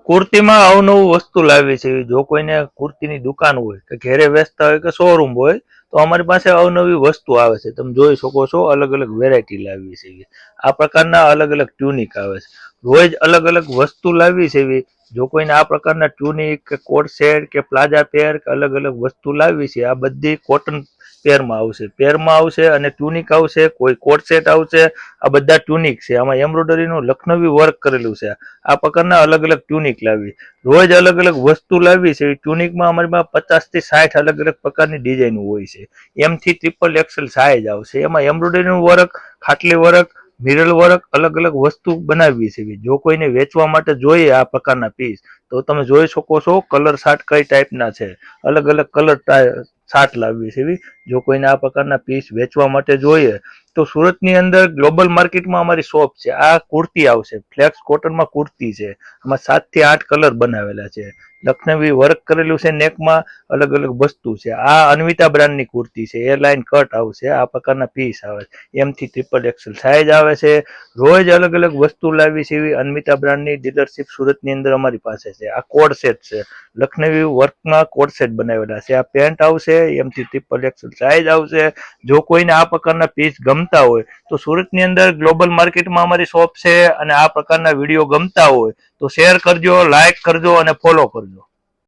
કુર્તીમાં અવનવું વસ્તુ લાવી છે. જો કોઈને કુર્તીની દુકાન હોય કે ઘેરે વેચતા હોય કે શોરૂમ હોય તો અમારી પાસે અવનવી વસ્તુ આવે છે. તમે જોઈ શકો છો, અલગ અલગ વેરાયટી લાવી છે. આ પ્રકારના અલગ અલગ ટ્યુનિક આવે છે. રોજ અલગ અલગ વસ્તુ લાવી છે. જો કોઈને આ પ્રકારના ટ્યુનિક કે કોટ સેટ કે પ્લાઝા પેર કે અલગ અલગ વસ્તુ લાવી છે, આ બધી કોટન પેરમાં આવશે અને ટ્યુનિક આવશે, કોઈ કોટ સેટ આવશે. આ બધા ટ્યુનિક છે. આમાં એમ્બ્રોઇડરીનું લખનવી વર્ક કરેલું છે. આ પ્રકારના અલગ અલગ ટ્યુનિક લાવી, રોજ અલગ અલગ વસ્તુ લાવી છે. ટ્યુનિકમાં અમારી પાસે 50 થી 60 અલગ અલગ પ્રકારની ડિઝાઇન હોય છે. એમથી XXL સાઇઝ આવશે. એમાં એમ્બ્રોઇડરીનું વર્ક, ખાટલી વર્ક, મિરર વર્ક, અલગ અલગ વસ્તુ બનાવી છે. જો કોઈને વેચવા માટે જોઈએ આ પ્રકારના પીસ તો તમે જોઈ શકો છો કલર ચાર્ટ કઈ ટાઈપના છે. અલગ અલગ કલર ચાર્ટ લાવી છે. જો કોઈને આ પ્રકારના પીસ વેચવા માટે જોઈએ તો સુરતની અંદર ગ્લોબલ માર્કેટમાં અમારી શોપ છે. આ કુર્તી આવશે, ફ્લેક્સ કોટનમાં કુર્તી છે. આમાં 7 થી 8 કલર બનાવેલા છે. લખનવી વર્ક કરેલું છે. નેકમાં અલગ અલગ વસ્તુ છે. આ અન્વિતા બ્રાન્ડની કુર્તી છે. એરલાઇન કટ આવશે. આ પ્રકારના પીસ આવે, એમથી XXL સાઇઝ આવે છે. રોજ અલગ અલગ વસ્તુ લાવી છે. એવી અન્વિતા બ્રાન્ડની ડીલરશીપ સુરતની અંદર અમારી પાસે છે. આ કોડ સેટ છે. લખનવી વર્કમાં કોડ સેટ બનાવેલા છે. આ પેન્ટ આવશે, એમથી XXL સાઇઝ આવશે. જો કોઈને આ પ્રકારના પીસ ગમતા હોય તો સુરતની અંદર ગ્લોબલ માર્કેટમાં અમારી શોપ છે. અને આ પ્રકારના વિડીયો ગમતા હોય તો શેર કરજો, લાઈક કરજો અને ફોલો કરજો.